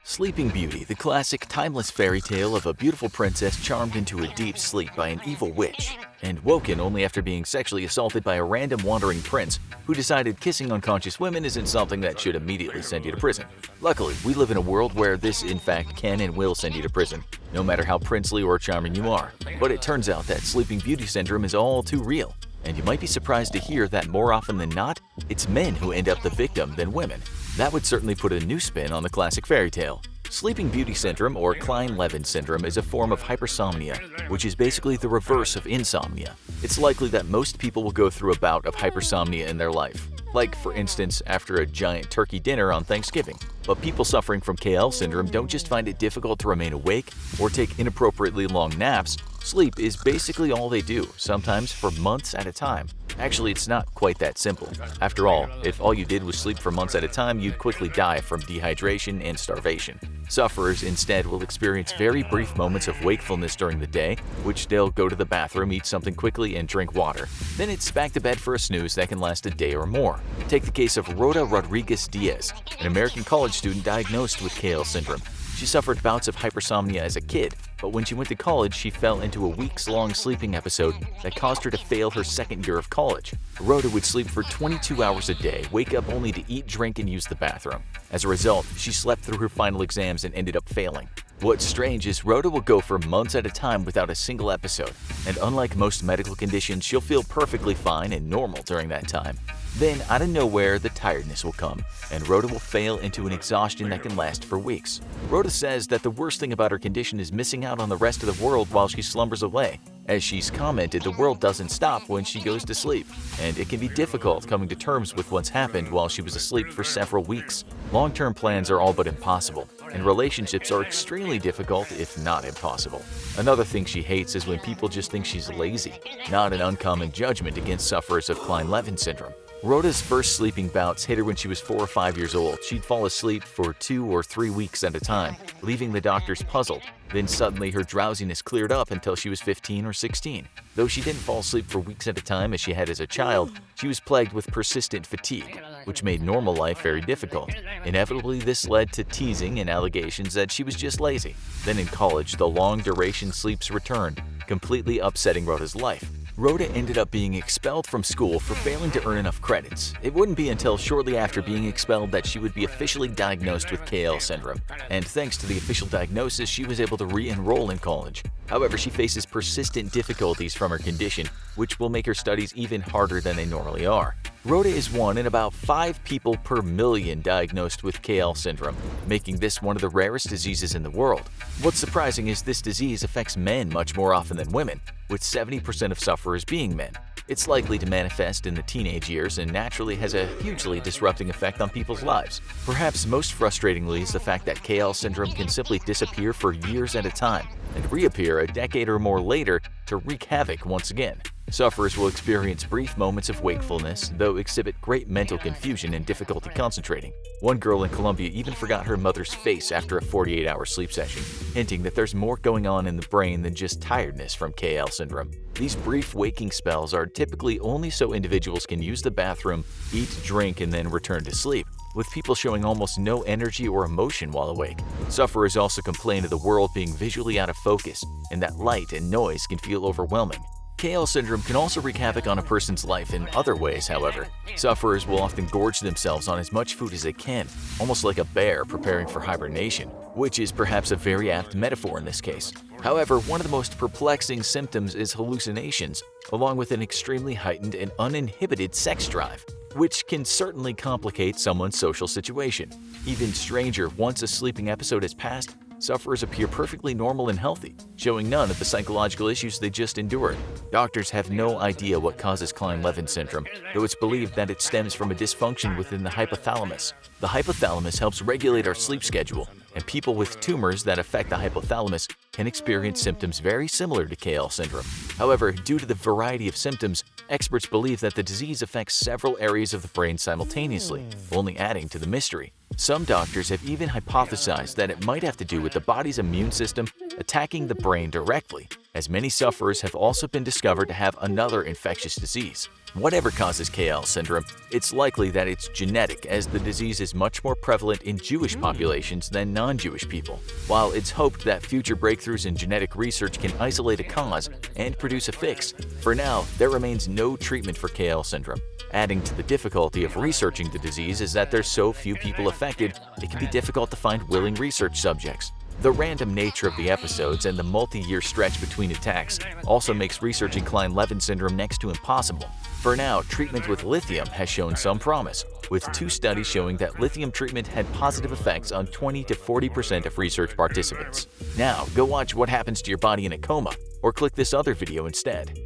Sleeping Beauty, the classic, timeless fairy tale of a beautiful princess charmed into a deep sleep by an evil witch, and woken only after being sexually assaulted by a random wandering prince who decided kissing unconscious women isn't something that should immediately send you to prison. Luckily, we live in a world where this in fact can and will send you to prison, no matter how princely or charming you are. But it turns out that Sleeping Beauty syndrome is all too real, and you might be surprised to hear that more often than not, it's men who end up the victim than women. That would certainly put a new spin on the classic fairy tale. Sleeping Beauty syndrome, or Klein-Levin syndrome, is a form of hypersomnia, which is basically the reverse of insomnia. It's likely that most people will go through a bout of hypersomnia in their life, like for instance after a giant turkey dinner on Thanksgiving. But people suffering from KL syndrome don't just find it difficult to remain awake or take inappropriately long naps. Sleep is basically all they do, sometimes for months at a time. Actually, it's not quite that simple. After all, if all you did was sleep for months at a time, you'd quickly die from dehydration and starvation. Sufferers instead will experience very brief moments of wakefulness during the day, which they'll go to the bathroom, eat something quickly, and drink water. Then it's back to bed for a snooze that can last a day or more. Take the case of Rhoda Diaz, an American college student diagnosed with KL syndrome. She suffered bouts of hypersomnia as a kid, but when she went to college, she fell into a weeks-long sleeping episode that caused her to fail her second year of college. Rhoda would sleep for 22 hours a day, wake up only to eat, drink, and use the bathroom. As a result, she slept through her final exams and ended up failing. What's strange is Rhoda will go for months at a time without a single episode, and unlike most medical conditions, she'll feel perfectly fine and normal during that time. Then, out of nowhere, the tiredness will come, and Rhoda will fail into an exhaustion that can last for weeks. Rhoda says that the worst thing about her condition is missing out on the rest of the world while she slumbers away. As she's commented, the world doesn't stop when she goes to sleep, and it can be difficult coming to terms with what's happened while she was asleep for several weeks. Long-term plans are all but impossible, and relationships are extremely difficult, if not impossible. Another thing she hates is when people just think she's lazy, not an uncommon judgment against sufferers of Klein-Levin syndrome. Rhoda's first sleeping bouts hit her when she was 4 or 5 years old. She'd fall asleep for 2 or 3 weeks at a time, leaving the doctors puzzled. Then suddenly her drowsiness cleared up until she was 15 or 16. Though she didn't fall asleep for weeks at a time as she had as a child, she was plagued with persistent fatigue, which made normal life very difficult. Inevitably, this led to teasing and allegations that she was just lazy. Then in college, the long-duration sleeps returned, completely upsetting Rhoda's life. Rhoda ended up being expelled from school for failing to earn enough credits. It wouldn't be until shortly after being expelled that she would be officially diagnosed with KL syndrome, and thanks to the official diagnosis, she was able to re-enroll in college. However, she faces persistent difficulties from her condition, which will make her studies even harder than they normally are. Rhoda is one in about 5 people per million diagnosed with KL syndrome, making this one of the rarest diseases in the world. What's surprising is this disease affects men much more often than women, with 70% of sufferers being men. It's likely to manifest in the teenage years and naturally has a hugely disrupting effect on people's lives. Perhaps most frustratingly is the fact that KL syndrome can simply disappear for years at a time and reappear a decade or more later to wreak havoc once again. Sufferers will experience brief moments of wakefulness, though exhibit great mental confusion and difficulty concentrating. One girl in Colombia even forgot her mother's face after a 48-hour sleep session, hinting that there's more going on in the brain than just tiredness from KL syndrome. These brief waking spells are typically only so individuals can use the bathroom, eat, drink, and then return to sleep, with people showing almost no energy or emotion while awake. Sufferers also complain of the world being visually out of focus, and that light and noise can feel overwhelming. KL syndrome can also wreak havoc on a person's life in other ways, however. Sufferers will often gorge themselves on as much food as they can, almost like a bear preparing for hibernation, which is perhaps a very apt metaphor in this case. However, one of the most perplexing symptoms is hallucinations, along with an extremely heightened and uninhibited sex drive, which can certainly complicate someone's social situation. Even stranger, once a sleeping episode has passed, sufferers appear perfectly normal and healthy, showing none of the psychological issues they just endured. Doctors have no idea what causes Klein-Levin syndrome, though it's believed that it stems from a dysfunction within the hypothalamus. The hypothalamus helps regulate our sleep schedule, and people with tumors that affect the hypothalamus can experience symptoms very similar to KL syndrome. However, due to the variety of symptoms, experts believe that the disease affects several areas of the brain simultaneously, only adding to the mystery. Some doctors have even hypothesized that it might have to do with the body's immune system attacking the brain directly, as many sufferers have also been discovered to have another infectious disease. Whatever causes KL syndrome, it's likely that it's genetic, as the disease is much more prevalent in Jewish populations than non-Jewish people. While it's hoped that future breakthroughs in genetic research can isolate a cause and produce a fix, for now, there remains no treatment for KL syndrome. Adding to the difficulty of researching the disease is that there's so few people affected, it can be difficult to find willing research subjects. The random nature of the episodes and the multi-year stretch between attacks also makes researching Klein-Levin syndrome next to impossible. For now, treatment with lithium has shown some promise, with 2 studies showing that lithium treatment had positive effects on 20 to 40% of research participants. Now, go watch What Happens to Your Body in a Coma, or click this other video instead.